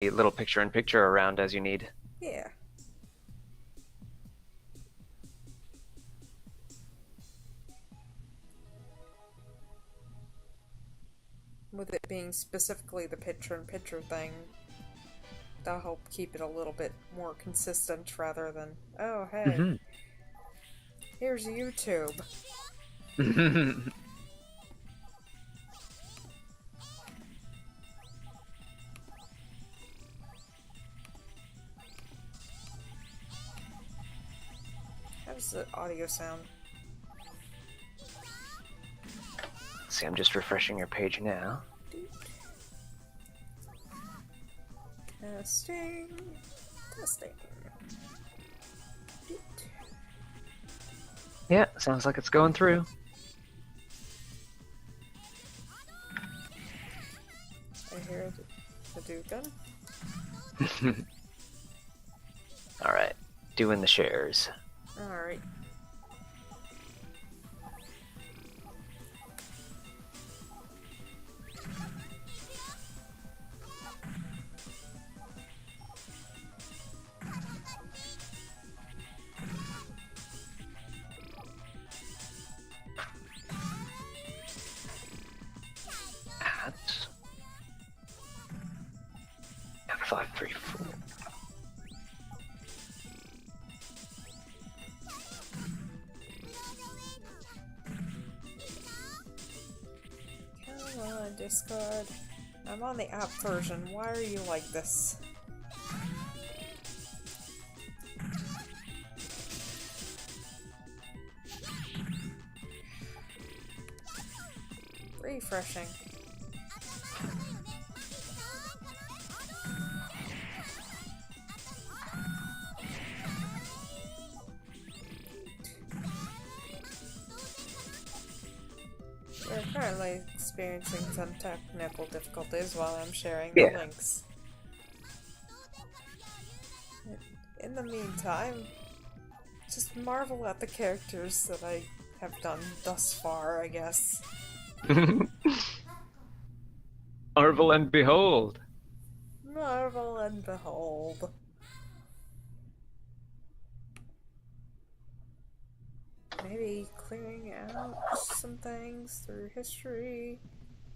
a little picture-in-picture around as you need. Yeah. With it being specifically the picture-in-picture thing, that'll help keep it a little bit more consistent rather than, oh, hey, Hmm. here's YouTube. How does the audio sound? Let's see, I'm just refreshing your page now. Testing. Testing. Yeah, sounds like it's going through. I hear the Dugan. Alright, doing the shares. Alright. At 534. Come on, Discord. I'm on the app version. Why are you like this? Refreshing. We're currently experiencing some technical difficulties while I'm sharing the Yeah. links. In the meantime, just marvel at the characters that I have done thus far, I guess. Marvel and behold! Marvel and behold. Maybe clearing out some things through history,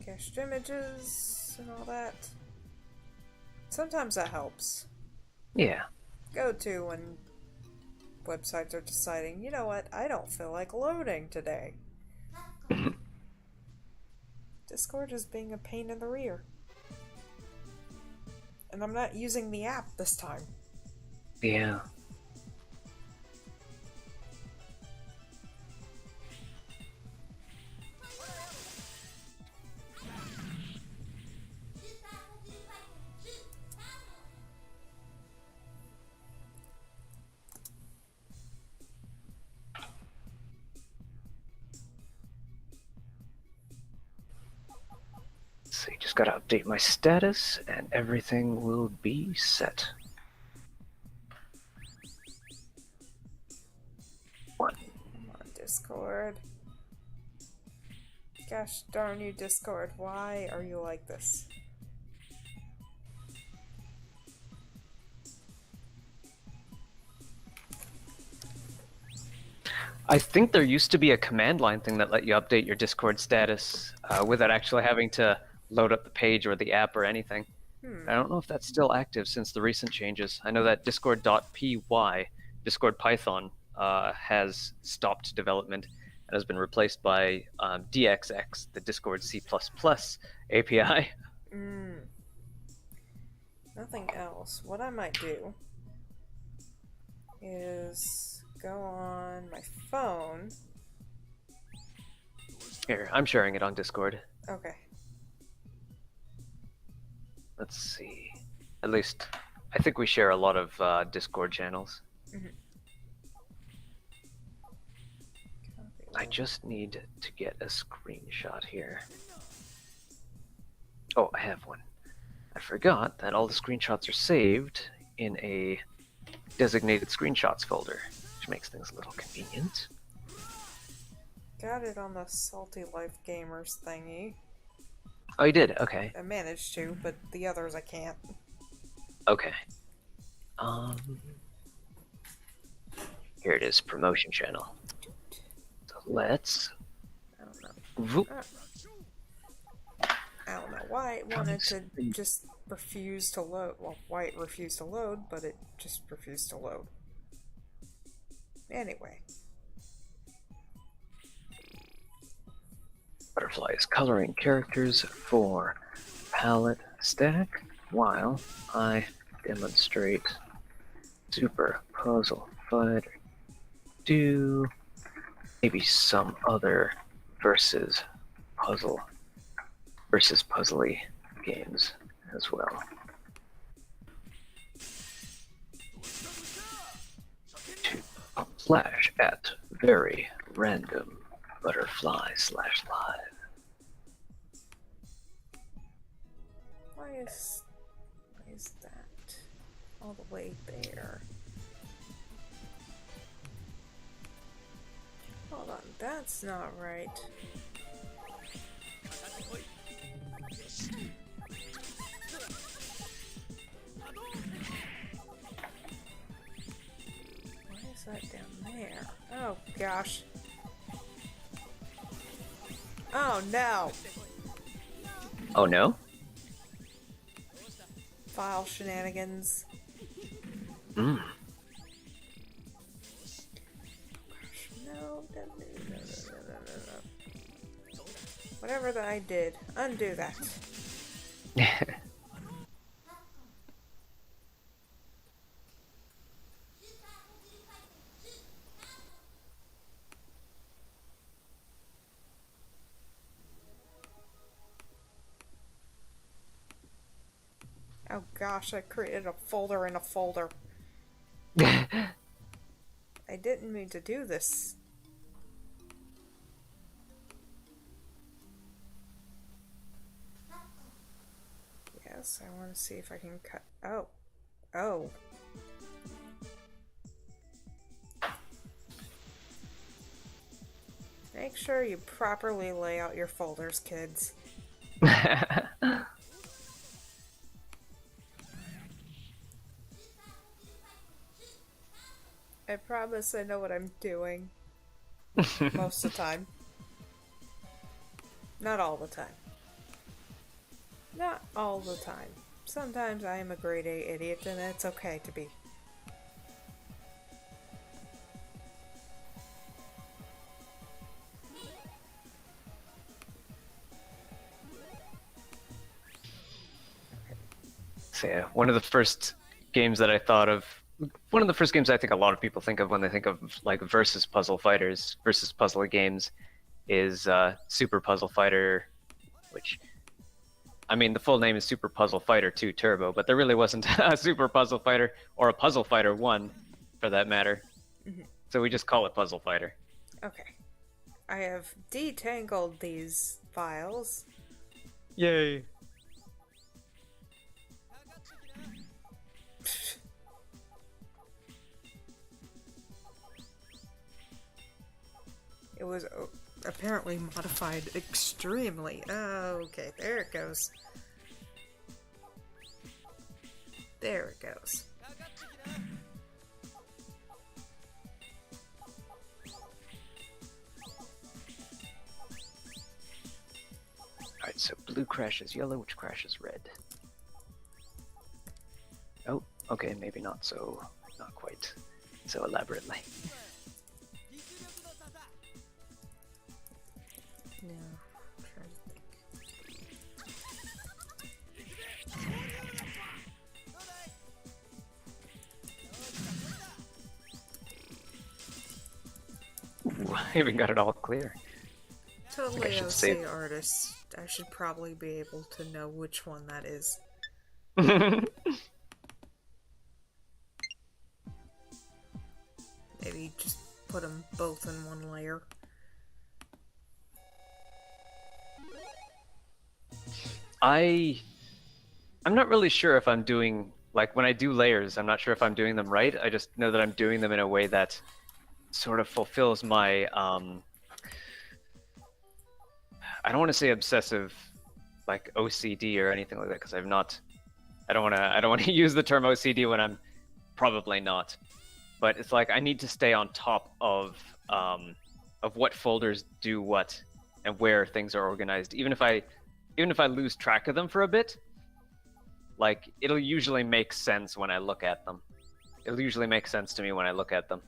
cached images, and all that. Sometimes that helps. Yeah. Go to when websites are deciding, you know what, I don't feel like loading today. Discord is being a pain in the rear. And I'm not using the app this time. Yeah. Let's see, just gotta update my status and everything will be set. One. Come on, Discord. Gosh darn you, Discord. Why are you like this? I think there used to be a command line thing that let you update your Discord status without actually having to load up the page or the app or anything. I don't know if that's still active since the recent changes. I know that Discord.py, Discord Python, has stopped development and has been replaced by DXX, the Discord C++ API. Nothing else. What I might do is go on my phone. Here, I'm sharing it on Discord. Okay. Let's see. At least, I think we share a lot of Discord channels. I just need to get a screenshot here. Oh, I have one. I forgot that all the screenshots are saved in a designated screenshots folder, which makes things a little convenient. Got it on the Salty Life Gamers thingy. Oh, you did? Okay. I managed to, but the others I can't. Okay. Um, Here it is, promotion channel. So let's. I don't know. Whoop. I don't know why it wanted to just refuse to load. Well, why it refused to load, but it just refused to load. Anyway. Butterfly is coloring characters for palette stack while I demonstrate Super Puzzle Fighter 2, maybe some other versus puzzly games as well. To flash at very random butterfly/live. Why is that all the way there? Hold on, that's not right. Why is that down there? Oh gosh. Oh no! Oh no? File shenanigans. Mm. No. Whatever that I did, undo that. Oh gosh, I created a folder in a folder. I didn't mean to do this. Yes, I want to see if I can cut. Oh. Oh. Make sure you properly lay out your folders, kids. I promise I know what I'm doing. Most of the time. Not all the time. Not all the time. Sometimes I am a grade A idiot and it's okay to be. So yeah, one of the first games I think a lot of people think of when they think of like versus puzzle fighters, versus puzzle games, is Super Puzzle Fighter, which, I mean, the full name is Super Puzzle Fighter 2 Turbo, but there really wasn't a Super Puzzle Fighter or a Puzzle Fighter 1, for that matter. Mm-hmm. So we just call it Puzzle Fighter. Okay. I have detangled these files. Yay! It was apparently modified extremely. Oh, okay, there it goes. There it goes. Alright, so blue crashes yellow, which crashes red. Oh, okay, maybe not quite so elaborately. No, I'm trying to think. Ooh, I even got it all clear. Totally OC artist. I should probably be able to know which one that is. Maybe just put them both in one layer. I'm not really sure if I'm doing, like, when I do layers, I'm not sure if I'm doing them right. I just know that I'm doing them in a way that sort of fulfills my I don't want to say obsessive, like OCD or anything like that, because I've I don't wanna use the term OCD when I'm probably not. But it's like I need to stay on top of what folders do what and where things are organized. Even if I lose track of them for a bit, like it'll usually make sense when I look at them. It'll usually make sense to me when I look at them.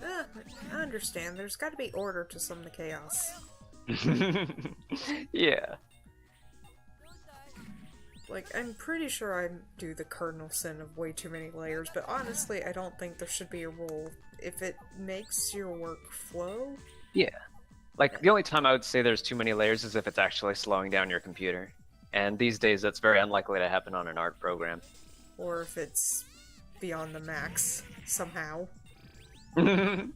I understand. There's got to be order to some of the chaos. Yeah. Like, I'm pretty sure I do the cardinal sin of way too many layers, but honestly, I don't think there should be a rule. If it makes your work flow... Yeah. Like, the only time I would say there's too many layers is if it's actually slowing down your computer. And these days, that's very unlikely to happen on an art program. Or if it's beyond the max, somehow. I'm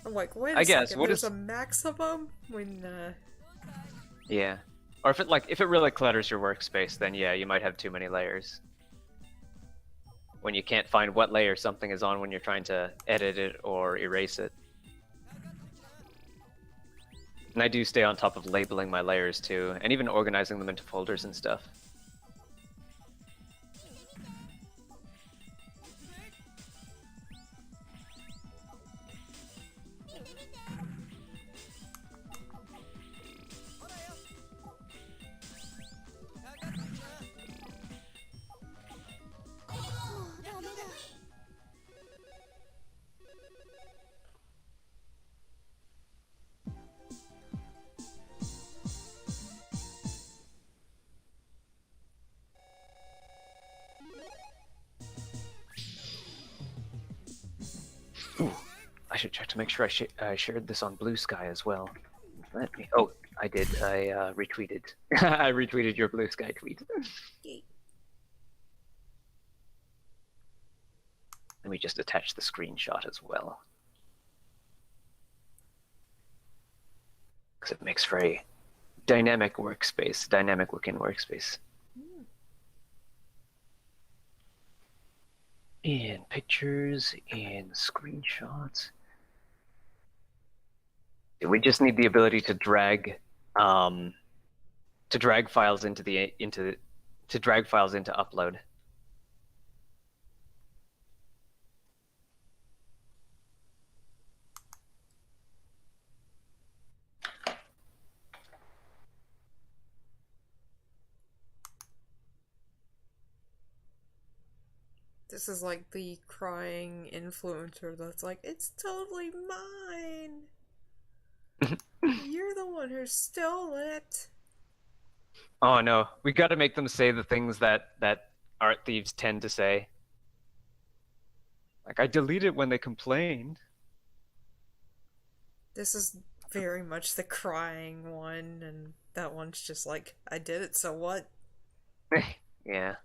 like, wait a second, there's a maximum? When, Yeah. Or if it really clutters your workspace, then yeah, you might have too many layers. When you can't find what layer something is on when you're trying to edit it or erase it. And I do stay on top of labeling my layers too, and even organizing them into folders and stuff. I should check to make sure I shared this on Blue Sky as well. Let me. Oh, I did. I retweeted. I retweeted your Blue Sky tweet. Let me just attach the screenshot as well, because it makes for a dynamic workspace, dynamic looking workspace. And pictures and screenshots. We just need the ability to drag files into upload. This is like the crying influencer that's like, it's totally mine! You're the one who stole it! Oh no, we gotta make them say the things that art thieves tend to say. Like, I deleted when they complained. This is very much the crying one, and that one's just like, I did it, so what? Yeah.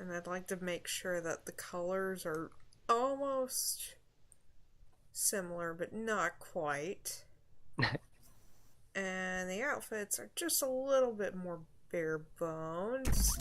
And I'd like to make sure that the colors are almost similar, but not quite. And the outfits are just a little bit more bare bones.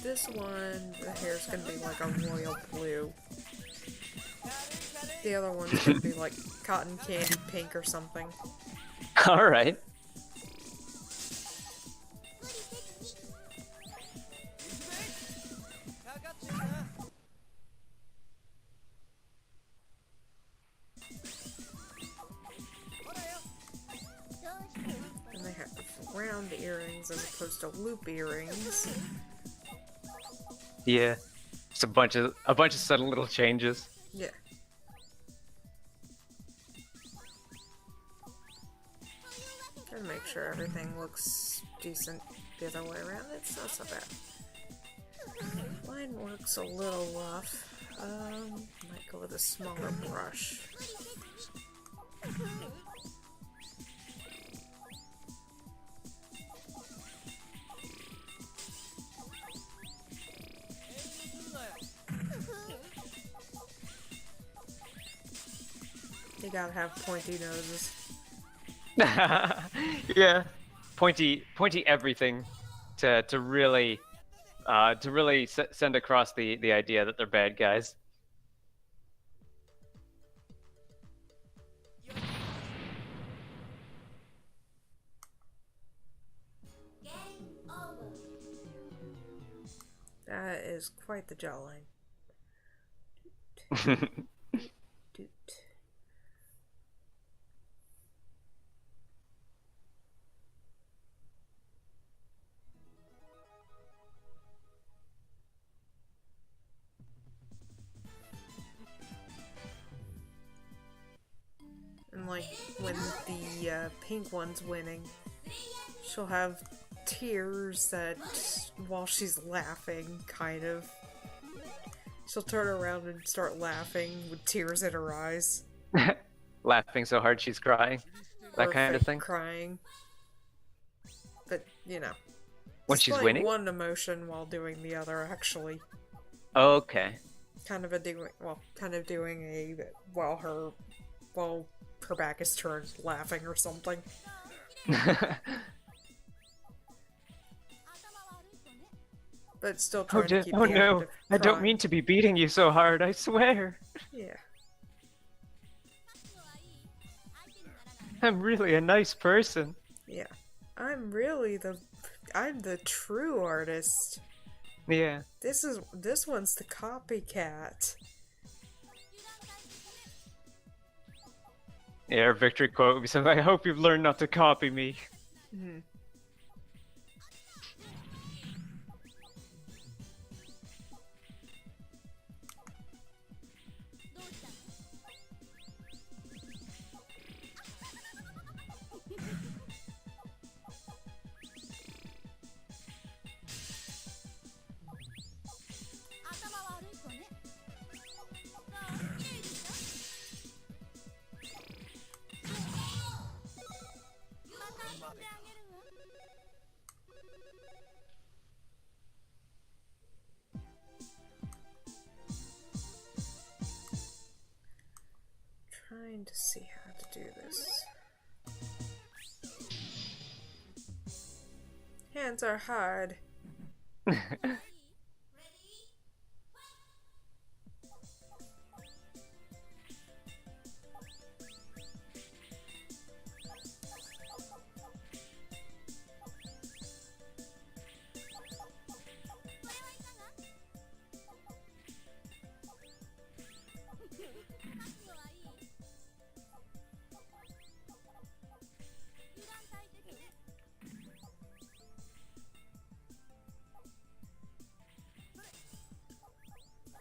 This one, the hair's gonna be like a royal blue. The other one's gonna be like cotton candy pink or something. Alright. earrings as opposed to loop earrings. Yeah, just a bunch of subtle little changes. Yeah. Gotta make sure everything looks decent the other way around. It's not so bad. Line work's a little rough. Might go with a smaller brush. You gotta have pointy noses. Yeah, pointy everything to really send across the idea that they're bad guys. That is quite the jawline. Doot. And like when the pink one's winning, she'll have tears that while she's laughing, kind of. She'll turn around and start laughing with tears in her eyes. Laughing so hard she's crying. That Or kind of fake thing. Crying. But, you know. When she's displaying winning? one emotion while doing the other, actually. Okay. Kind of doing a while her back is turned, laughing or something. But still trying to keep Oh the no, act of I don't crying. mean to be beating you so hard, I swear. Yeah. I'm really a nice person. Yeah. I'm the true artist. Yeah. This one's the copycat. Yeah, her victory quote would be something, I hope you've learned not to copy me. Mm-hmm. Trying to see how to do this. Hands are hard.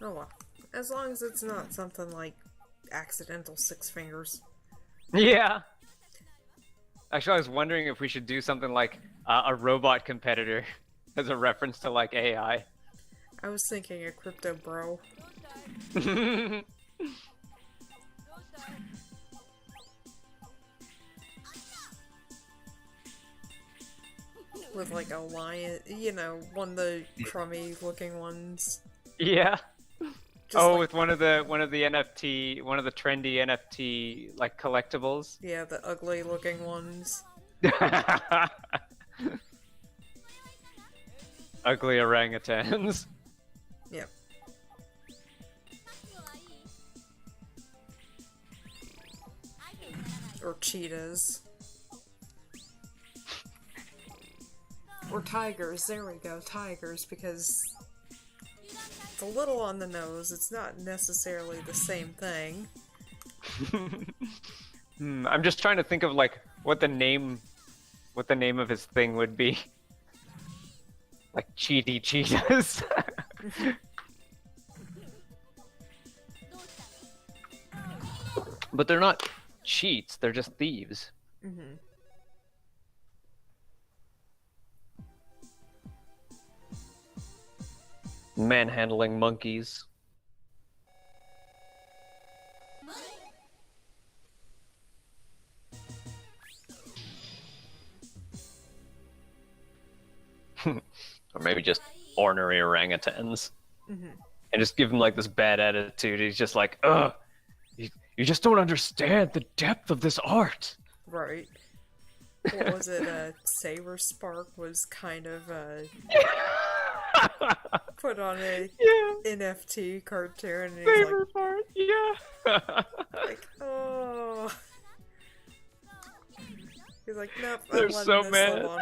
Oh well. As long as it's not something like accidental six fingers. Yeah. Actually, I was wondering if we should do something like a robot competitor as a reference to like AI. I was thinking a crypto bro. With like a lion, you know, one of the crummy looking ones. Yeah. Just Oh, like- with one of the NFT, one of the trendy NFT like collectibles. Yeah, the ugly looking ones. Ugly orangutans. Yep. Or cheetahs. Or tigers, there we go, tigers, because it's a little on the nose, it's not necessarily the same thing. I'm just trying to think of like what the name of his thing would be. Like cheaty cheetahs. But they're not cheats, they're just thieves. Mm-hmm. Manhandling monkeys. Or maybe just ornery orangutans. Mm-hmm. And just give him like this bad attitude. He's just like, ugh, you just don't understand the depth of this art. Right. What was it? Saber Spark was kind of put on a NFT cartoon, and he's Saber Spark, yeah. like, oh. He's like, nope, They're I'm letting so this mad. alone.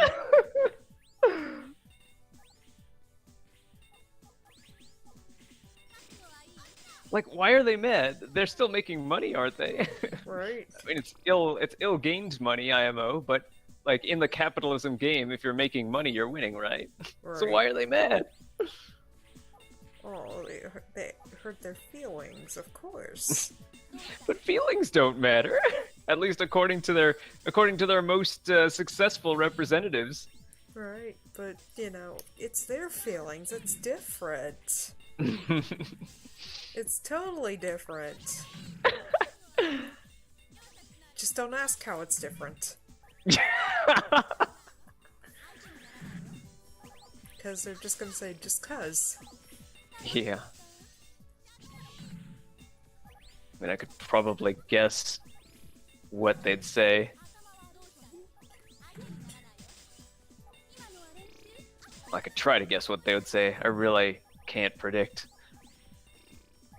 Like, why are they mad? They're still making money, aren't they? Right. I mean, it's ill-gained money, IMO, but like in the capitalism game, if you're making money, you're winning, right? So Right. why are they mad? Oh, they hurt their feelings, of course. But feelings don't matter, at least according to their most successful representatives. Right, but you know, it's their feelings. It's different. It's totally different. Just don't ask how it's different. Because they're just gonna say, just cuz. Yeah. I mean, I could probably guess what they'd say. I could try to guess what they would say. I really can't predict.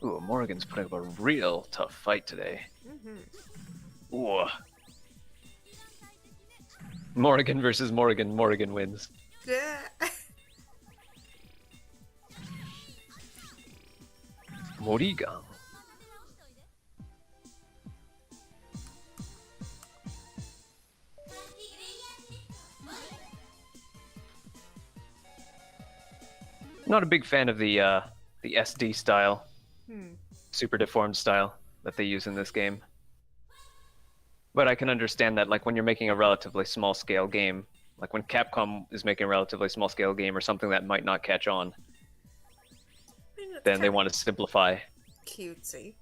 Ooh, Morgan's putting up a real tough fight today. Mm-hmm. Ooh. Morgan versus Morgan. Morgan wins. Yeah. Morrigan. Not a big fan of the SD style, super deformed style that they use in this game. But I can understand that, like when you're making a relatively small scale game, like when Capcom is making a relatively small scale game or something that might not catch on, then they want to simplify. Cutesy.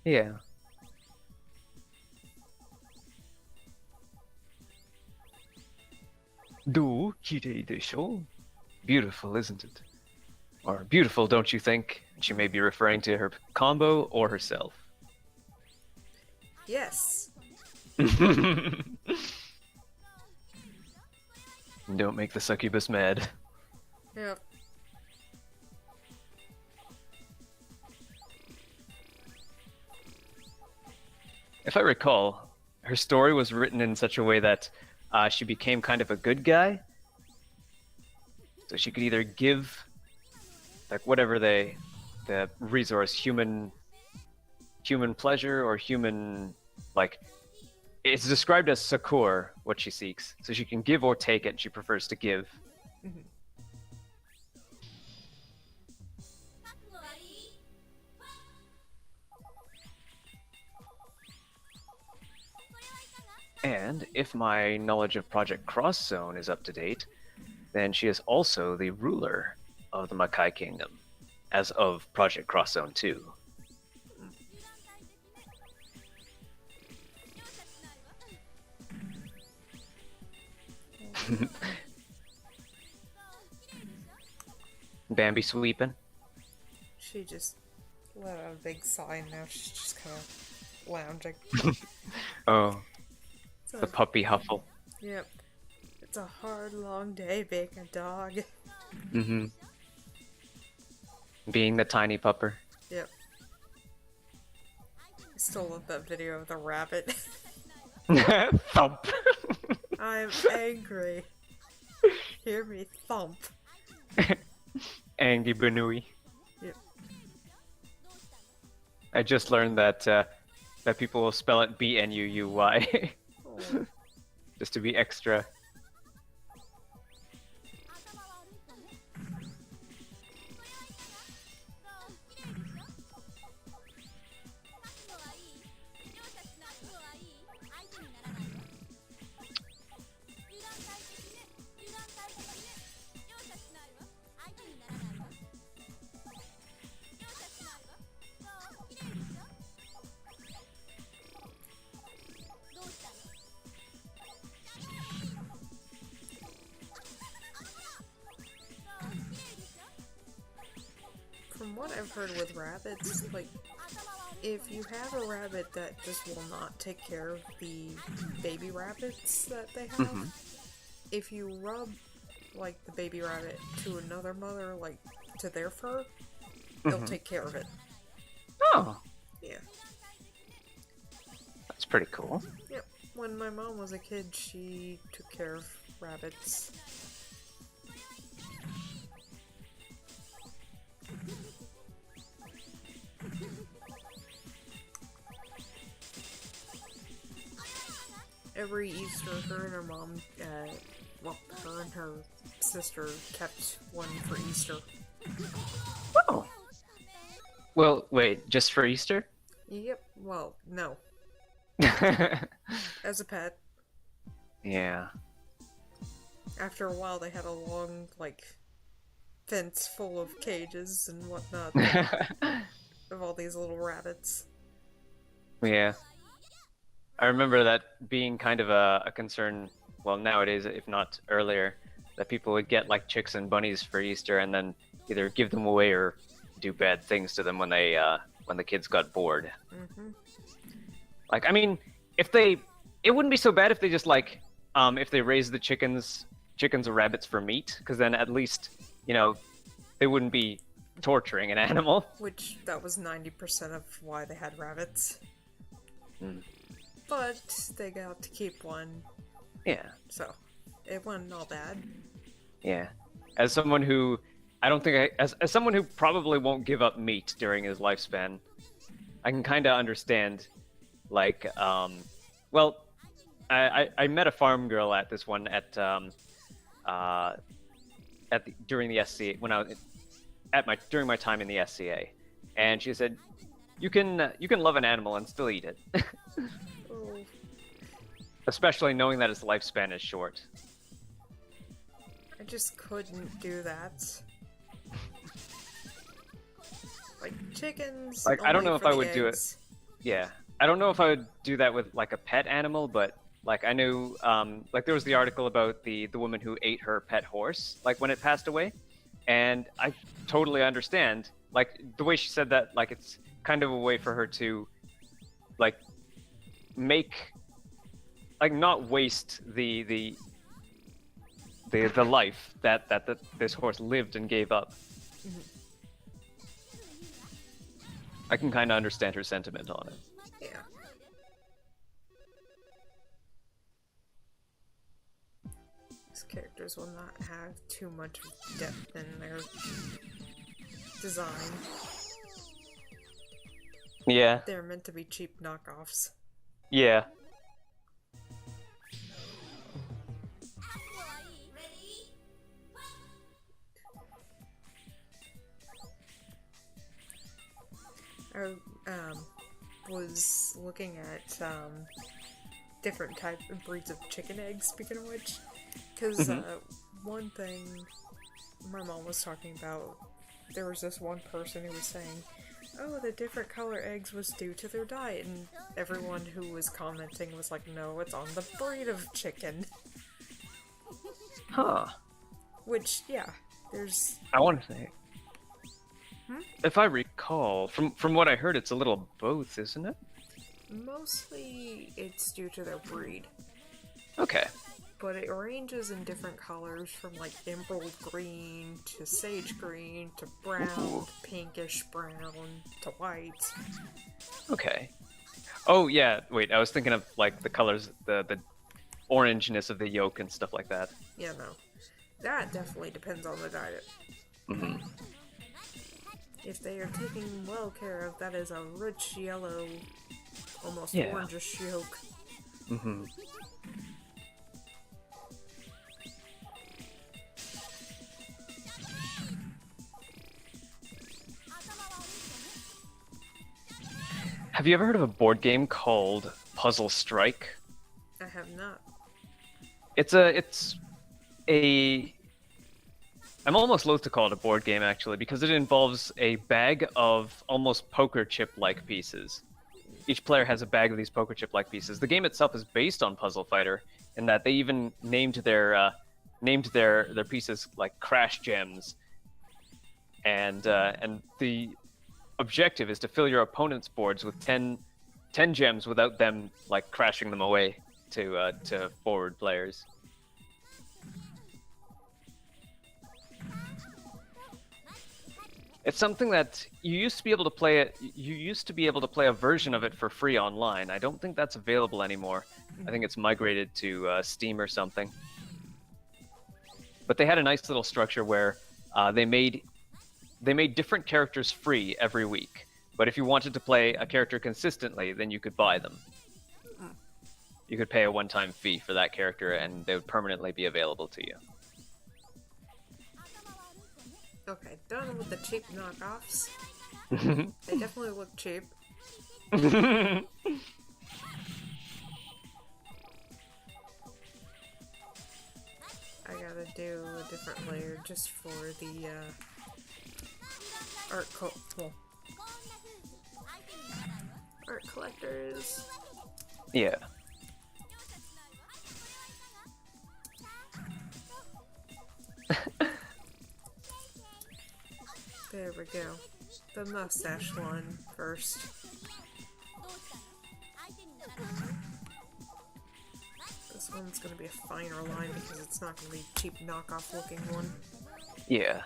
Yeah. Do kirei desho? Beautiful, isn't it? Or beautiful, don't you think? She may be referring to her combo or herself. Yes. Don't make the succubus mad. Yep. If I recall, her story was written in such a way that she became kind of a good guy. So she could either give, like, whatever the resource, human pleasure or human, like, it's described as Sakur, what she seeks. So she can give or take it, and she prefers to give. Mm-hmm. And if my knowledge of Project Cross Zone is up to date, then she is also the ruler of the Makai Kingdom, as of Project Cross Zone 2. Bambi sweeping. She just let out a big sigh and now she's just kind of lounging. Oh, So, the puppy huffle. yep. It's a hard, long day being a dog. Mm-hmm. Being the tiny pupper. Yep. I still love that video of the rabbit. Thump. I'm angry. Hear me thump. Andy Benui. Yep. I just learned that that people will spell it B-N-U-U-Y. Oh. Just to be extra. what I've heard with rabbits, like, if you have a rabbit that just will not take care of the baby rabbits that they have, if you rub, like, the baby rabbit to another mother, like, to their fur, they'll take care of it. Oh. Yeah. That's pretty cool. Yep. When my mom was a kid, she took care of rabbits. Every Easter, her and her mom, well, her and her sister kept one for Easter. Oh. Well, wait, just for Easter? Yep, well, no. As a pet. Yeah. After a while, they had a long, like, fence full of cages and whatnot of all these little rabbits. Yeah. I remember that being kind of a concern, well, nowadays, if not earlier, that people would get, like, chicks and bunnies for Easter and then either give them away or do bad things to them when they, when the kids got bored. Like, I mean, it wouldn't be so bad if they just, like, if they raised the chickens or rabbits for meat, because then at least, you know, they wouldn't be torturing an animal. Which, that was 90% of why they had rabbits. But they got to keep one. Yeah. So, it wasn't all bad. Yeah. As someone who, I don't think as someone who probably won't give up meat during his lifespan, I can kind of understand, like, well, I met a farm girl at this one during the SCA when I was during my time in the SCA, and she said, you can love an animal and still eat it, Oh. especially knowing that its lifespan is short. I just couldn't do that. Like, chickens. Like, I don't know if I would do it. eggs. Yeah, I don't know if I would do that with, like, a pet animal, but, like, I knew, like, there was the article about the woman who ate her pet horse, like, when it passed away, and I totally understand, like, the way she said that, like, it's kind of a way for her to, like, make, like, not waste the life that this horse lived and gave up. I can kind of understand her sentiment on it. Yeah. These characters will not have too much depth in their design. Yeah. They're meant to be cheap knockoffs. Yeah. I was looking at different type of breeds of chicken eggs, speaking of which, because one thing my mom was talking about, there was this one person who was saying, oh, the different color eggs was due to their diet, and everyone who was commenting was like, no, it's on the breed of chicken. Huh. Which, yeah, there's... I want to say, if I recall, from what I heard, it's a little both, isn't it? Mostly it's due to their breed. Okay. But it ranges in different colors from like emerald green to sage green to brown to pinkish brown to white. Okay. Oh yeah, wait, I was thinking of like the colors, the orangeness of the yolk and stuff like that. Yeah, no. That definitely depends on the diet. If they are taking well care of, that is a rich yellow, almost orangish yolk. Have you ever heard of a board game called Puzzle Strike? I have not. It's a I'm almost loath to call it a board game, actually, because it involves a bag of almost poker chip-like pieces. Each player has a bag of these poker chip-like pieces. The game itself is based on Puzzle Fighter, in that they even named their pieces like Crash Gems. and the objective is to fill your opponent's boards with 10 gems without them like crashing them away to forward players. It's something that you used to be able to play it. You used to be able to play a version of it for free online. I don't think that's available anymore. I think it's migrated to Steam or something. But they had a nice little structure where they made different characters free every week. But if you wanted to play a character consistently, then you could buy them. You could pay a one-time fee for that character, and they would permanently be available to you. Okay, done with the cheap knockoffs. They definitely look cheap. I gotta do a different layer just for the art collectors. Yeah. There we go. The mustache one first. This one's gonna be a finer line because it's not gonna be a cheap knockoff looking one. Yeah.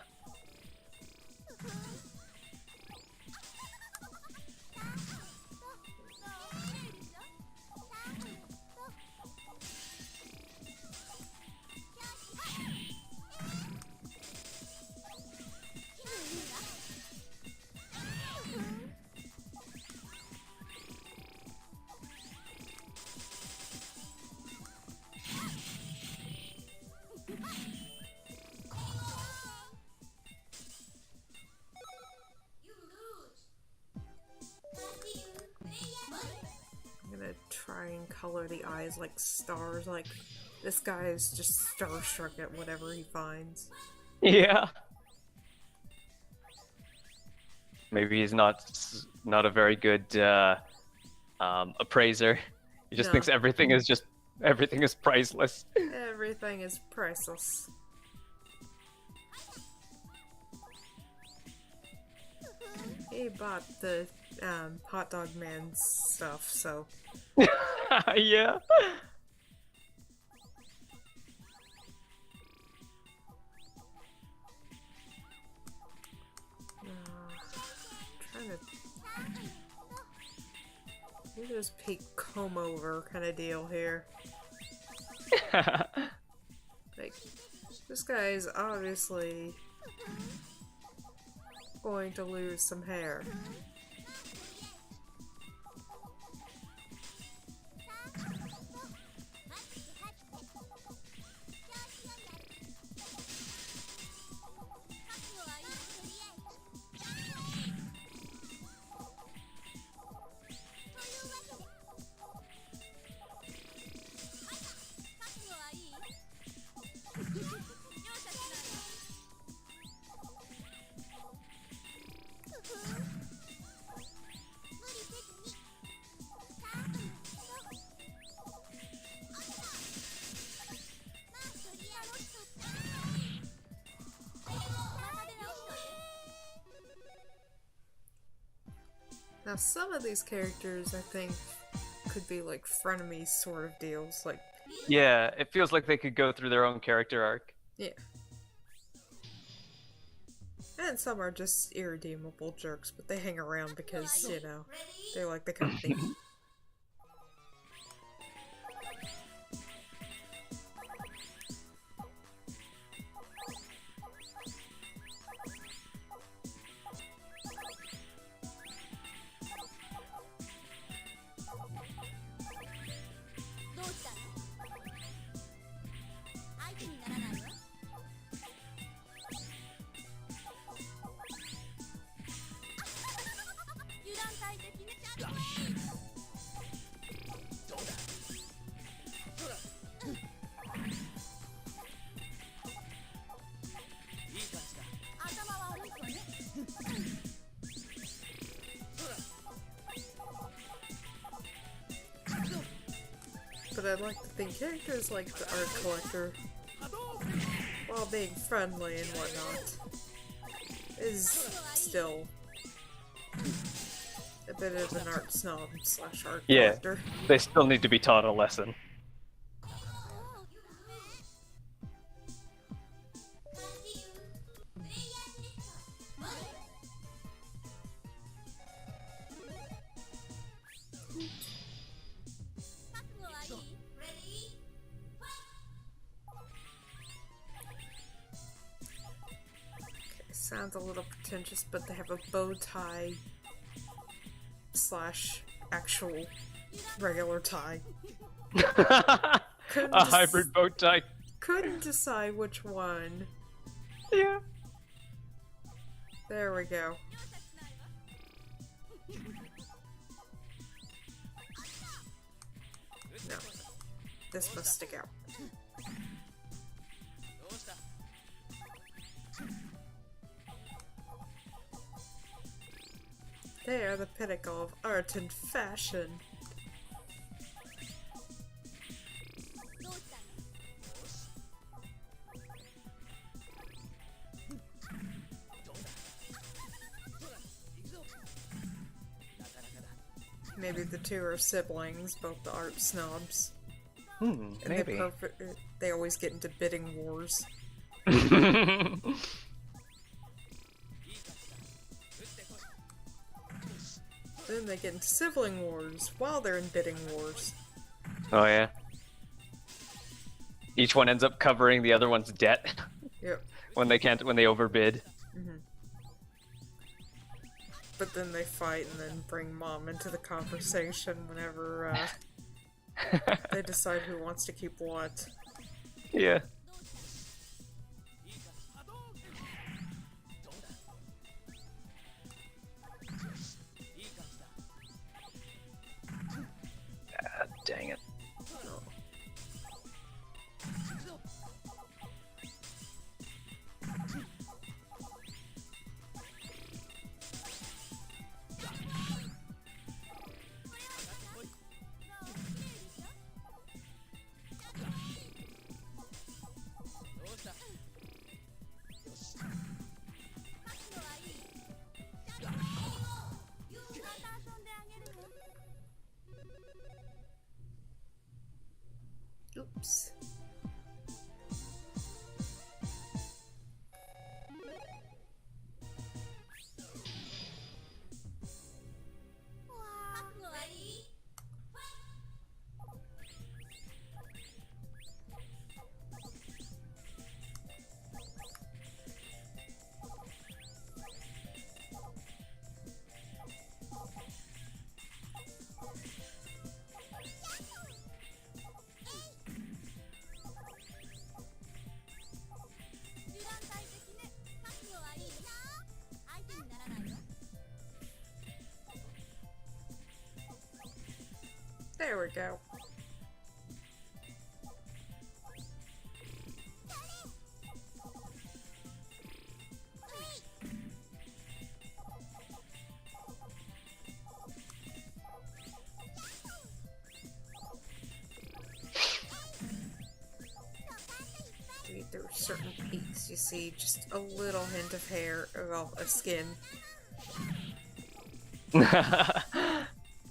I'm gonna try and color the eyes like stars, like this guy is just starstruck at whatever he finds. Yeah. Maybe he's not a very good appraiser. He just thinks everything is priceless. Everything is priceless. He bought the hot dog man stuff, so yeah. trying to do this peak comb over kind of deal here. Like, this guy is obviously going to lose some hair. Now, some of these characters, I think, could be like frenemies sort of deals. Like, yeah, it feels like they could go through their own character arc. yeah. And some are just irredeemable jerks, but they hang around because, you know, they like the company. But I'd like to think characters like the art collector, while being friendly and whatnot, is still a bit of an art snob / art Yeah. collector. They still need to be taught a lesson. Sounds a little pretentious, but they have a bow tie / actual regular tie. A hybrid bow tie. Couldn't decide which one. Yeah. There we go. No. This must stick out. They are the pinnacle of art and fashion. Maybe the two are siblings, both the art snobs. And Maybe. they always get into bidding wars. Then they get into sibling wars while they're in bidding wars. Oh yeah. Each one ends up covering the other one's debt Yep. when they overbid. But then they fight and then bring mom into the conversation whenever they decide who wants to keep what. Yeah. Ah, dang it. Oh. Oops. There we go. There are certain peaks you see just a little hint of hair, well, of skin. A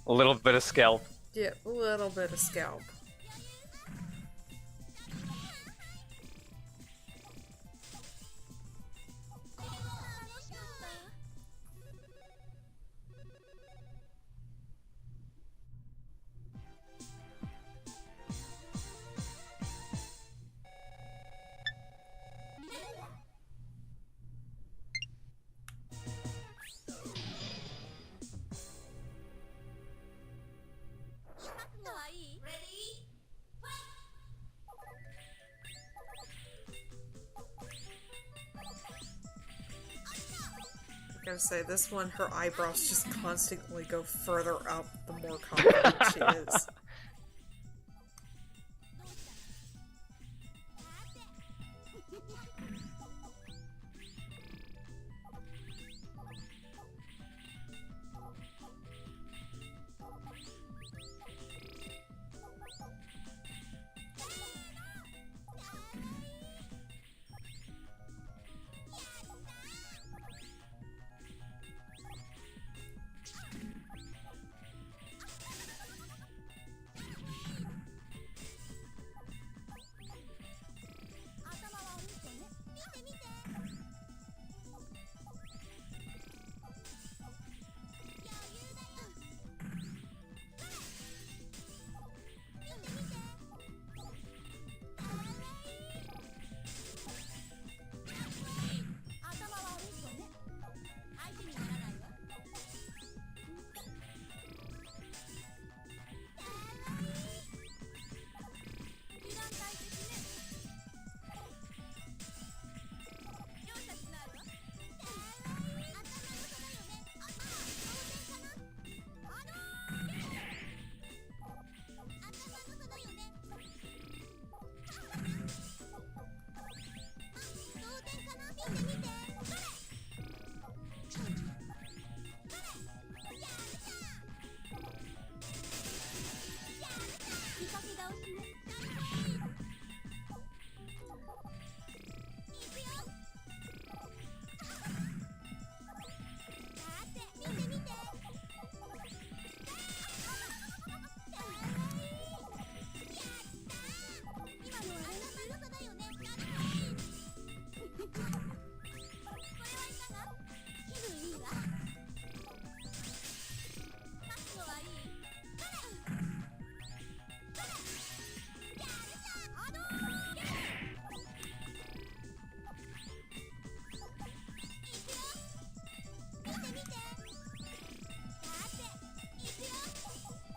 little bit of scalp. Yeah, a little bit of scalp. I gotta say, this one, her eyebrows just constantly go further up the more confident she is.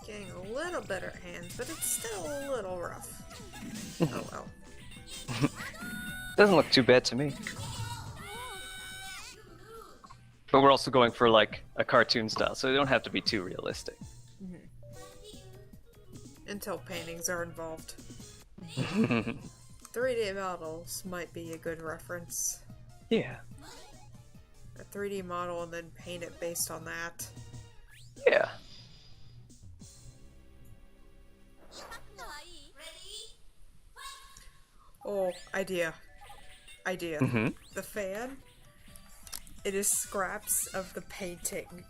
Getting a little better hands, but it's still a little rough. Oh well. Doesn't look too bad to me. But we're also going for like a cartoon style, so they don't have to be too realistic. Until paintings are involved. 3D models might be a good reference. Yeah. A 3D model and then paint it based on that. Yeah. Oh, idea. Idea. The fan. It is scraps of the painting.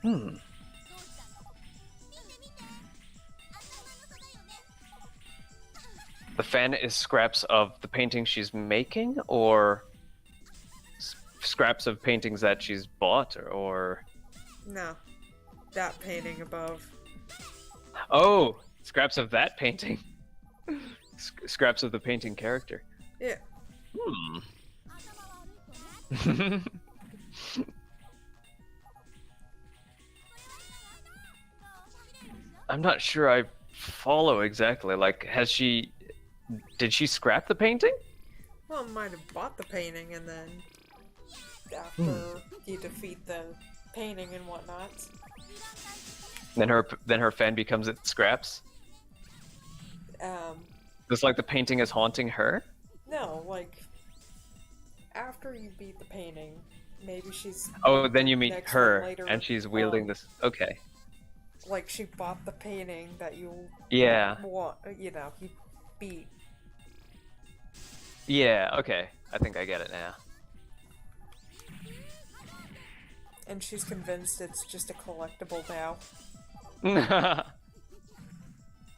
The fan is scraps of the painting she's making, or scraps of paintings that she's bought, or... No. That painting above. Oh! Scraps of that painting. Scraps of the painting character. Yeah. I'm not sure I follow exactly. Like, did she scrap the painting? Well, might have bought the painting and then after you defeat the painting and whatnot. Then her fan becomes its scraps? Just like the painting is haunting her? No, like after you beat the painting, maybe she's... Oh, then you meet next her, one later, and she's wielding this... Okay. Like she bought the painting that you... Yeah. Want, you know, you beat. Yeah, okay. I think I get it now. And she's convinced it's just a collectible now.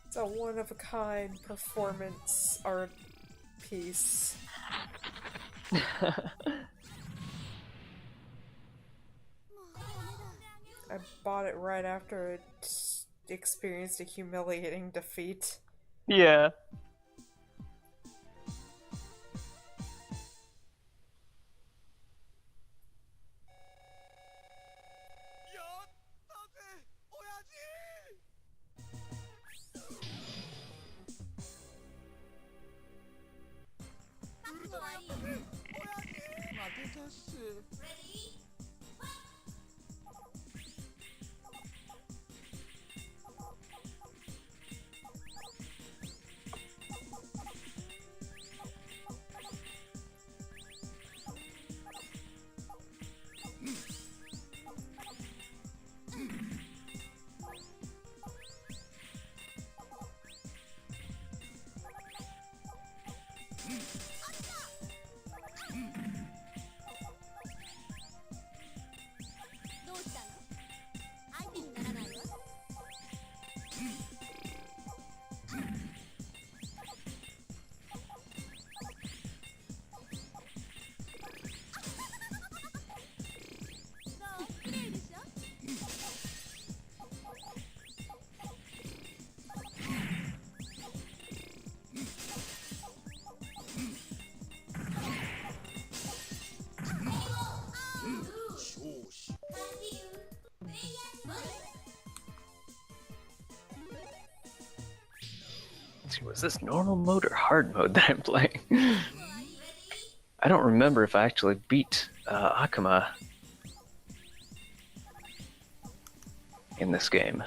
It's a one-of-a-kind performance art piece. I bought it right after it experienced a humiliating defeat. Yeah. Was this normal mode or hard mode that I'm playing? I don't remember if I actually beat Akuma in this game.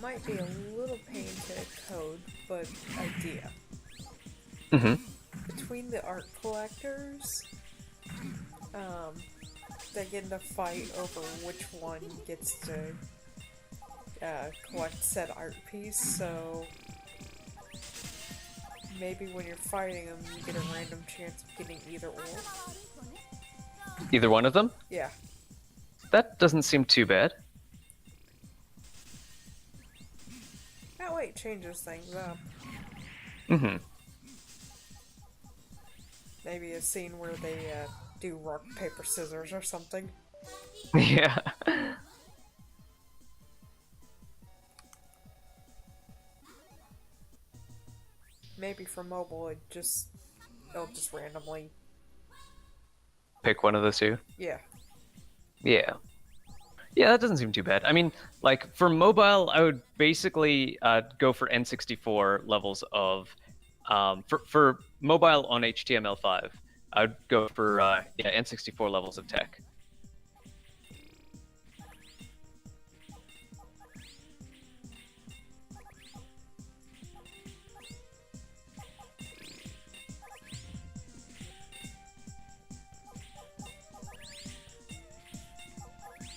might be a little pain to code, but idea. Mm-hmm. Between the art collectors, they get into fight over which one gets to collect said art piece, so maybe when you're fighting them, you get a random chance of getting either or. Either one of them? Yeah. That doesn't seem too bad. That way it changes things up. Mm-hmm. Maybe a scene where they do rock, paper, scissors or something. Yeah. Maybe for mobile, it'll just randomly. Pick one of the two. Yeah. Yeah. Yeah, that doesn't seem too bad. I mean, like, for mobile, I would basically go for N64 levels of... for mobile on HTML5, I would go for N64 levels of tech.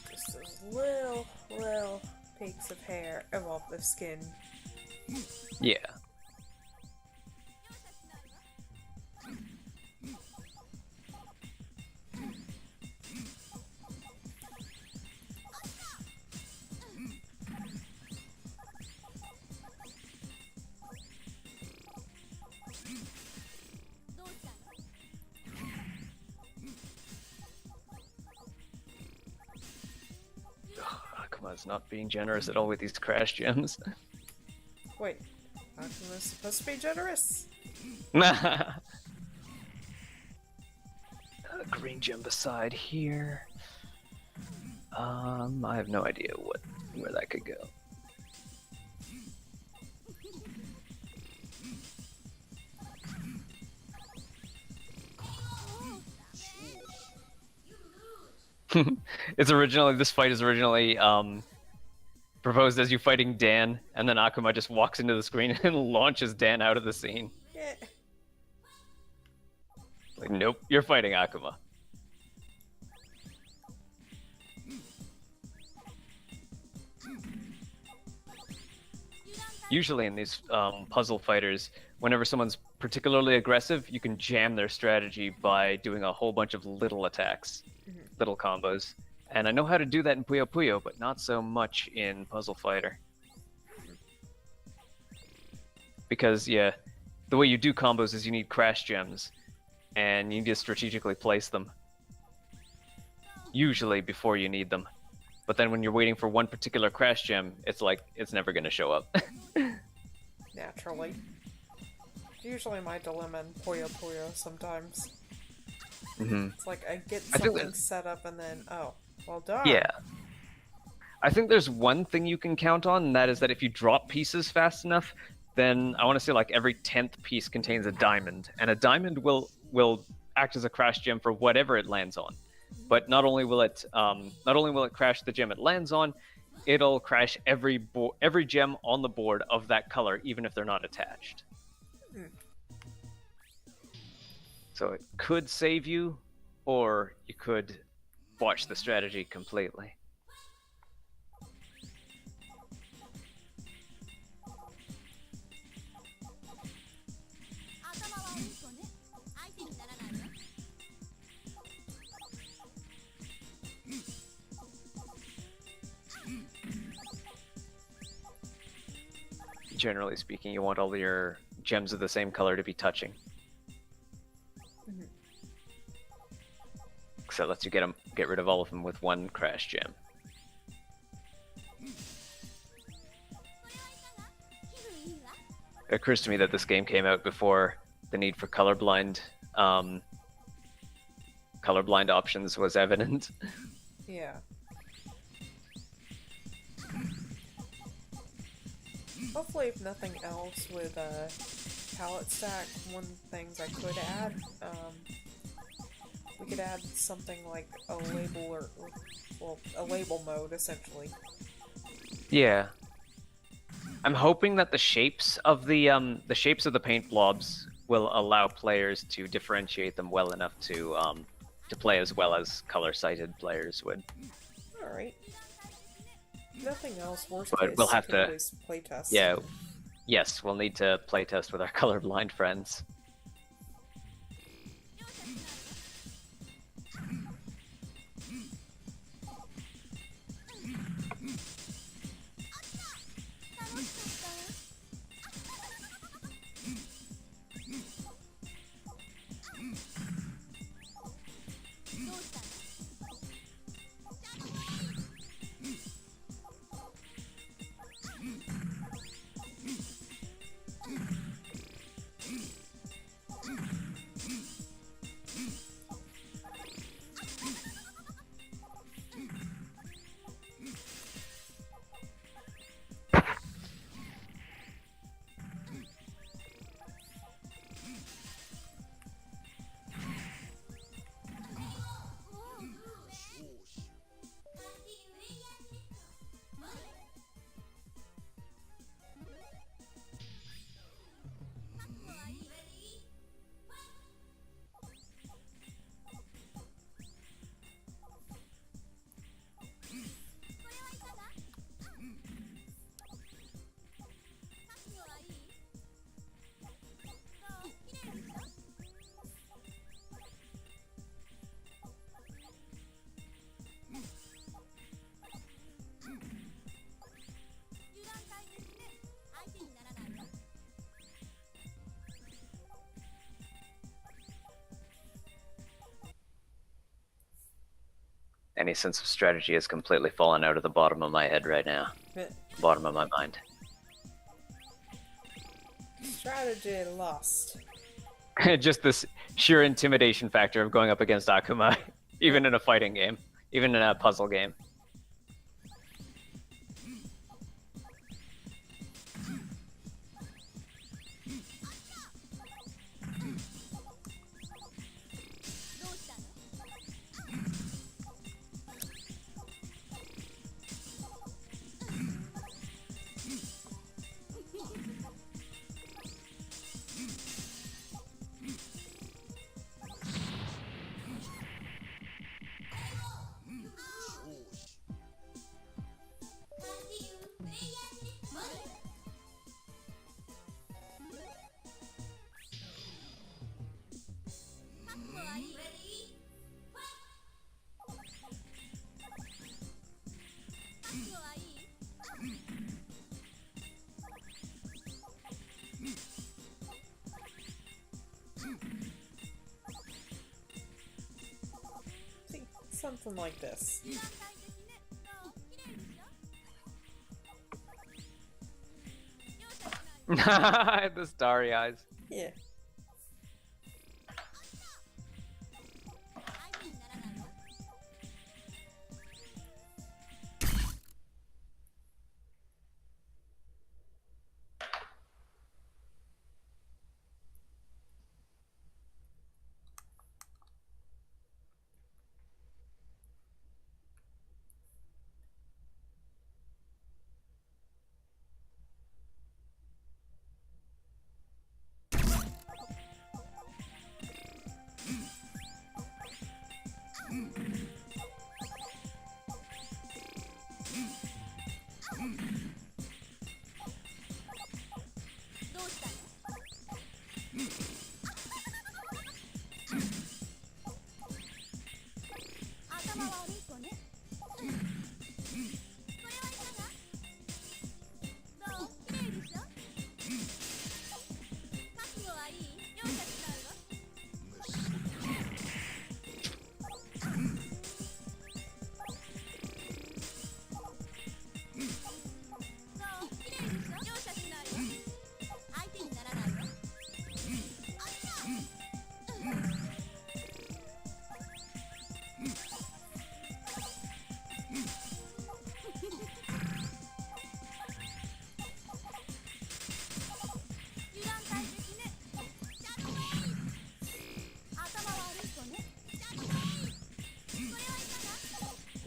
Just those little peaks of hair, of skin. Yeah. Akuma's not being generous at all with these crash gems. Wait, Akuma's supposed to be generous? Green gem beside here. I have no idea where that could go. This fight is originally proposed as you fighting Dan, and then Akuma just walks into the screen and launches Dan out of the scene. Yeah. Like, nope, you're fighting Akuma. Usually in these puzzle fighters, whenever someone's particularly aggressive, you can jam their strategy by doing a whole bunch of little attacks, little combos. And I know how to do that in Puyo Puyo, but not so much in Puzzle Fighter. Because, yeah, the way you do combos is you need crash gems, and you need to strategically place them. Usually before you need them. But then when you're waiting for one particular crash gem, it's like, it's never going to show up. Naturally. Usually my dilemma in Puyo Puyo sometimes. Mm-hmm. It's like I get something set up and then, oh, well done. Yeah. I think there's one thing you can count on, and that is that if you drop pieces fast enough, then I want to say like every 10th piece contains a diamond, and a diamond will act as a crash gem for whatever it lands on. But not only will it crash the gem it lands on, it'll crash every gem on the board of that color, even if they're not attached. So it could save you, or you could watch the strategy completely. Generally speaking, you want all your gems of the same color to be touching. So that lets you get rid of all of them with one crash gem. It occurs to me that this game came out before the need for colorblind options was evident. Yeah. Hopefully, if nothing else, with palette stack, one of the things I could add, we could add something like a label a label mode, essentially. Yeah. I'm hoping that the shapes of the paint blobs will allow players to differentiate them well enough to play as well as color-sighted players would. Alright. Nothing else. Worst But case, we'll have to always playtest. Yeah. Yes, we'll need to playtest with our colorblind friends. Any sense of strategy has completely fallen out of the bottom of my head right now. Bottom of my mind. Strategy lost. Just this sheer intimidation factor of going up against Akuma, even in a fighting game, even in a puzzle game. Something like this. The starry eyes. Yeah.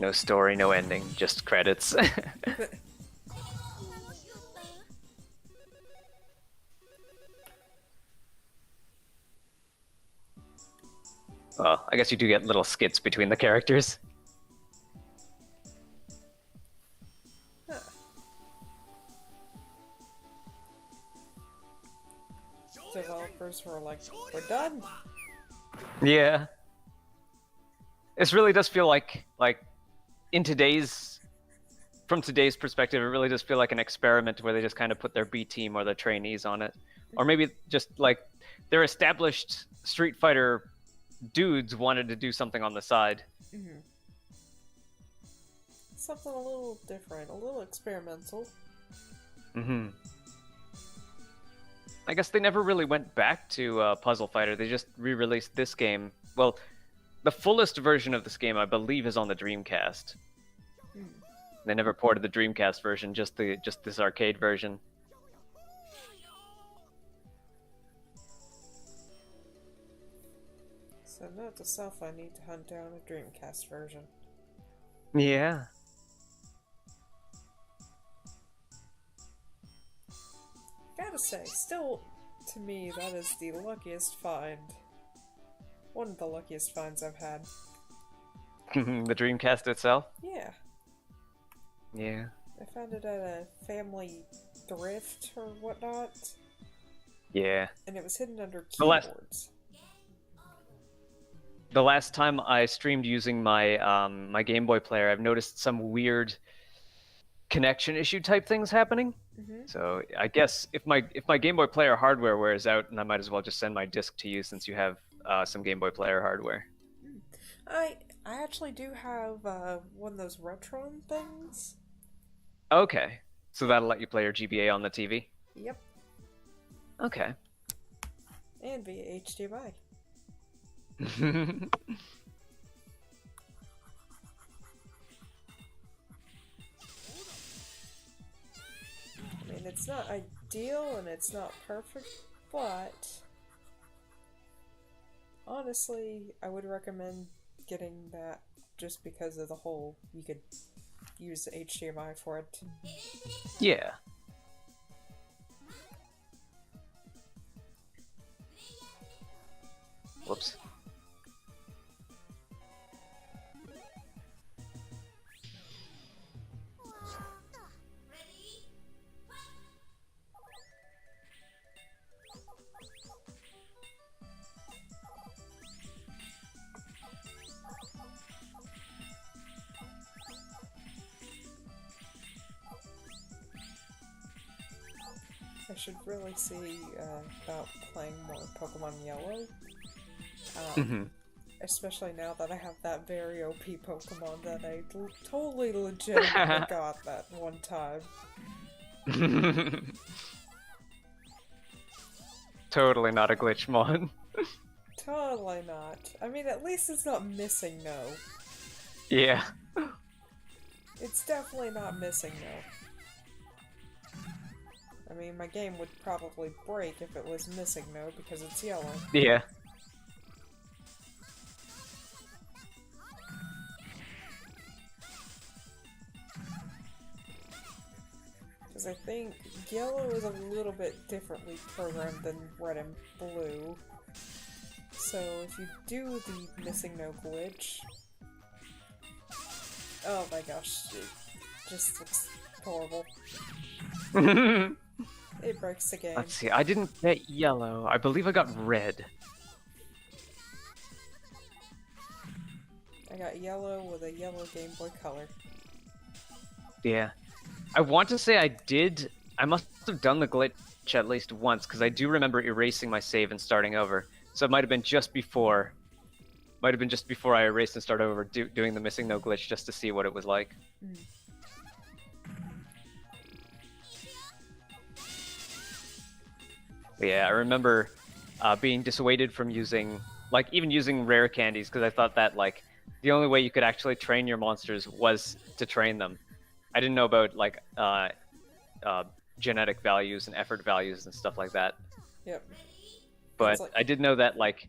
No story, no ending, just credits. Well, I guess you do get little skits between the characters. Huh. Developers were like, we're done. Yeah. This really does feel like from today's perspective, it really does feel like an experiment where they just kind of put their B team or their trainees on it. Or maybe just like their established Street Fighter dudes wanted to do something on the side. Mm-hmm. Something a little different, a little experimental. Mm-hmm. I guess they never really went back to Puzzle Fighter. They just re-released this game. Well, the fullest version of this game, I believe, is on the Dreamcast. They never ported the Dreamcast version, just this arcade version. So note to self, I need to hunt down a Dreamcast version. Yeah. Gotta say, still, to me, that is the luckiest find. One of the luckiest finds I've had. The Dreamcast itself? Yeah. Yeah. I found it at a family thrift or whatnot. Yeah. And it was hidden under The last- keyboards. The last time I streamed using my my Game Boy player, I've noticed some weird connection issue type things happening. Mm-hmm. So I guess if my Game Boy player hardware wears out, and I might as well just send my disc to you since you have some Game Boy player hardware. I actually do have one of those Retron things. Okay, so that'll let you play your GBA on the TV. Yep. Okay. And via HDMI. I mean, it's not ideal and it's not perfect, but honestly, I would recommend getting that just because of the whole, you could use HDMI for it. Yeah. Whoops. I should really see about playing more Pokemon Yellow. Especially now that I have that very OP Pokemon that I totally legitimately got that one time. Totally not a glitch mod. Totally not. I mean, at least it's not missing no. Yeah. It's definitely not missing no. I mean, my game would probably break if it was missing no because it's yellow. Yeah. Because I think yellow is a little bit differently programmed than red and blue. So if you do the missing no glitch... Oh my gosh, it just looks horrible. It breaks the game. Let's see, I didn't get yellow. I believe I got red. I got yellow with a yellow Game Boy Color. Yeah. I want to say I did. I must have done the glitch at least once, because I do remember erasing my save and starting over. So it might have been just before. Might have been just before I erased and started over doing the missing no glitch just to see what it was like. Mm. Yeah, I remember being dissuaded from using, like, even using rare candies, because I thought that, like, the only way you could actually train your monsters was to train them. I didn't know about, like, genetic values and effort values and stuff like that. Yep. But like... I did know that, like,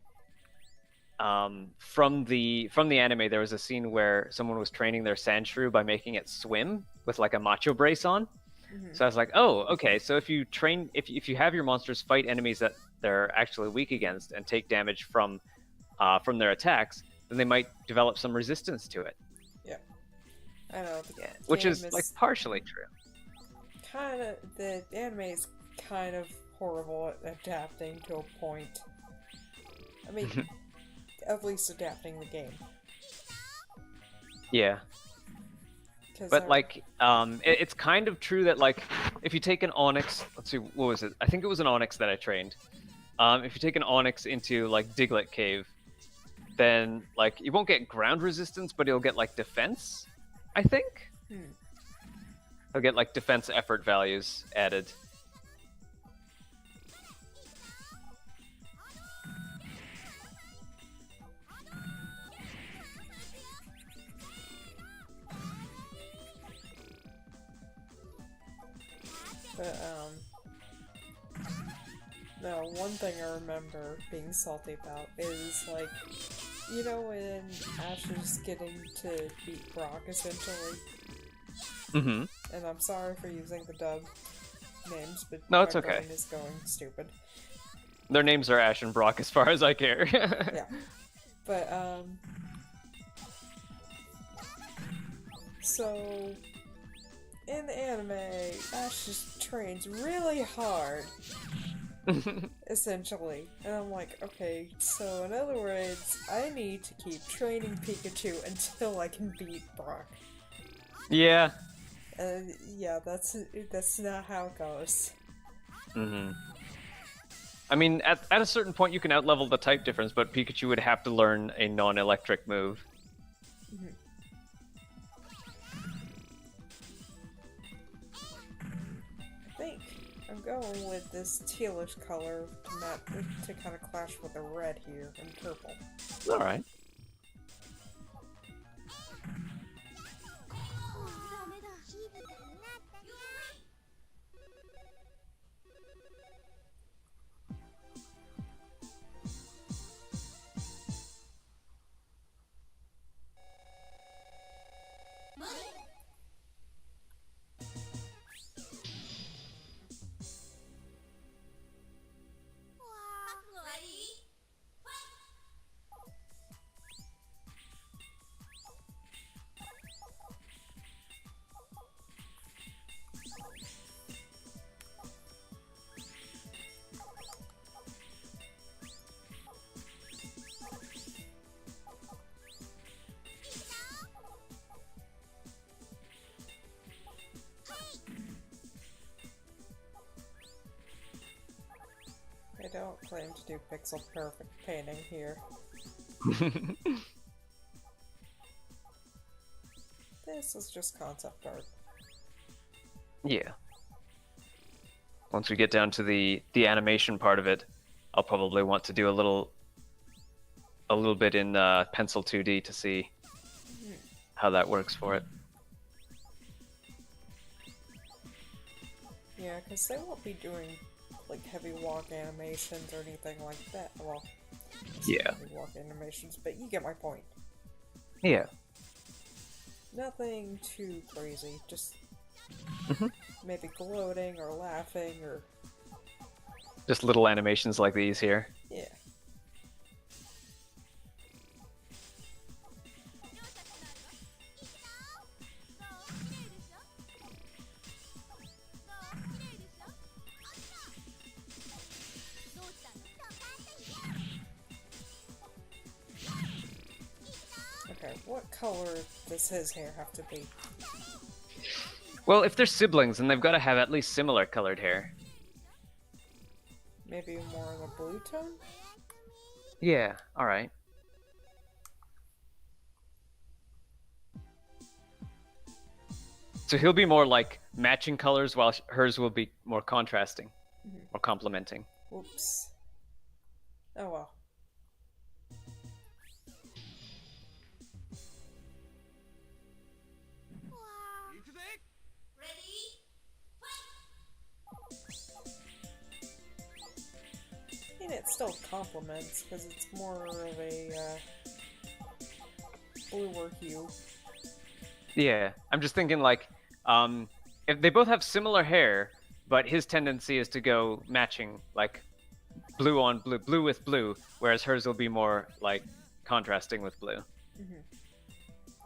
from the anime, there was a scene where someone was training their Sandshrew by making it swim with, like, a macho brace on. Mm-hmm. So I was like, oh, okay. So if you train, if you have your monsters fight enemies that they're actually weak against and take damage from from their attacks, then they might develop some resistance to it. Yeah, I know. Yeah, which is like partially true. The anime is kind of horrible at adapting to a point. I mean, at least adapting the game. Yeah. But like, it's kind of true that like, if you take an Onyx, let's see, what was it? I think it was an Onyx that I trained. If you take an Onyx into like Diglett Cave, then like you won't get ground resistance, but you'll get like defense, I think. You'll get like defense effort values added. But, no, one thing I remember being salty about is, like, you know when Ash is getting to beat Brock, essentially? Mm-hmm. And I'm sorry for using the dub names, but no, it's my okay. brain is going stupid. Their names are Ash and Brock as far as I care. Yeah. But, so... in the anime, Ash just trains really hard, essentially. And I'm like, okay, so in other words, I need to keep training Pikachu until I can beat Brock. Yeah. Yeah, that's not how it goes. Mm-hmm. I mean, at a certain point you can outlevel the type difference, but Pikachu would have to learn a non-electric move. Mm-hmm. I'm going with this tealish color to kind of clash with the red here and purple. Alright. I don't claim to do pixel perfect painting here. This is just concept art. Yeah. Once we get down to the animation part of it, I'll probably want to do a little bit in Pencil 2D to see how that works for it. Yeah, because they won't be doing like heavy walk animations or anything like that. Well, yeah, heavy walk animations, but you get my point. Yeah. Nothing too crazy, just maybe gloating or laughing or just little animations like these here. Yeah. Okay, what color does his hair have to be? Well, if they're siblings, then they've got to have at least similar colored hair. Maybe more of a blue tone? Yeah, alright. So he'll be more like matching colors, while hers will be more contrasting, or complementing. Oops. Oh well. And it still complements, because it's more of a bluer hue. Yeah, I'm just thinking like, if they both have similar hair, but his tendency is to go matching, like blue on blue, blue with blue, whereas hers will be more like contrasting with blue.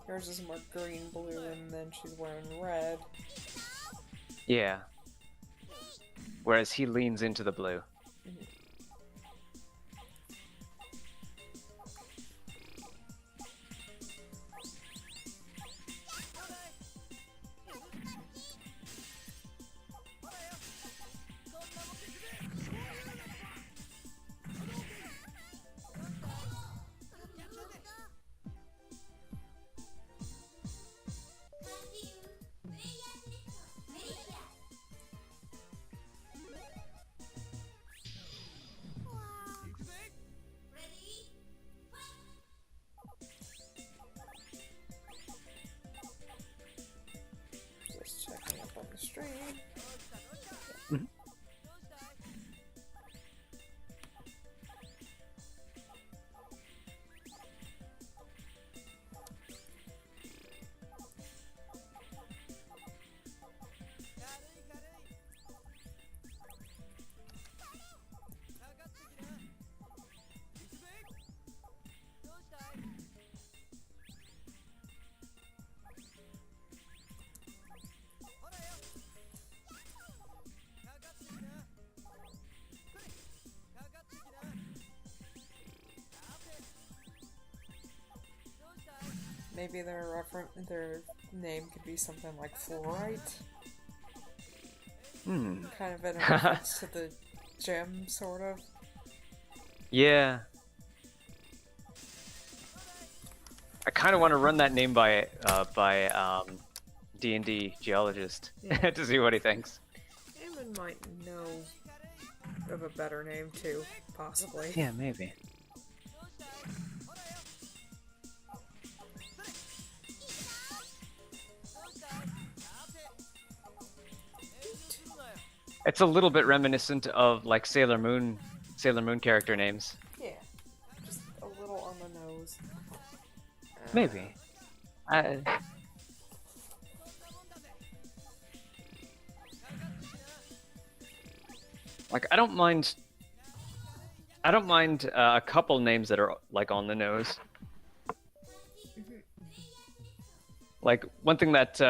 Hers is more green, blue, and then she's wearing red. Yeah. Whereas he leans into the blue. Just checking up on the stream. Maybe their name could be something like Fluorite. Kind of in reference to the gem, sort of. Yeah. I kind of want to run that name by D&D geologist to see what he thinks. Eamon might know of a better name too, possibly. Yeah, maybe. It's a little bit reminiscent of like Sailor Moon character names. Yeah, just a little on the nose. Maybe. Like I don't mind a couple names that are like on the nose. Like one thing that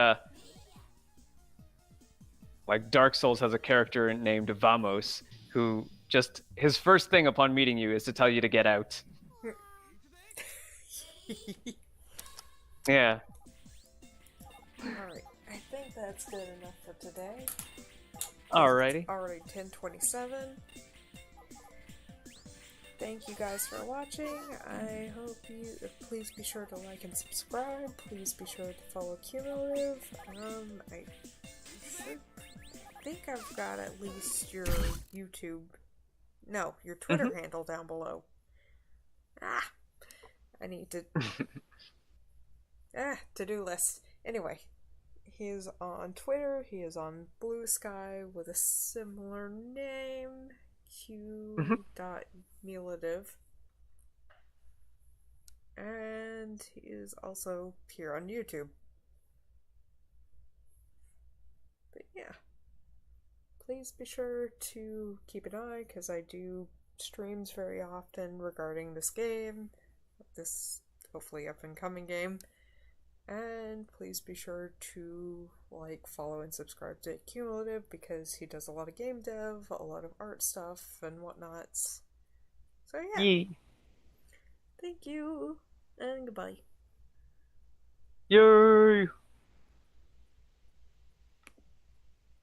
like Dark Souls has a character named Vamos who just his first thing upon meeting you is to tell you to get out. Yeah. Alright, I think that's good enough for today. Alrighty. Already 10:27. Thank you guys for watching. I hope you please be sure to like and subscribe. Please be sure to follow Cumulative. I think I've got at least your YouTube, no, your Twitter handle down below. I need to to-do list. Anyway, he is on Twitter. He is on Blue Sky with a similar name, Q.Mulative. And he is also here on YouTube. But yeah. Please be sure to keep an eye, because I do streams very often regarding this game, this hopefully up and coming game. And please be sure to like, follow, and subscribe to Cumulative, because he does a lot of game dev, a lot of art stuff, and whatnots. So yeah. Yee. Thank you, and goodbye. Yay!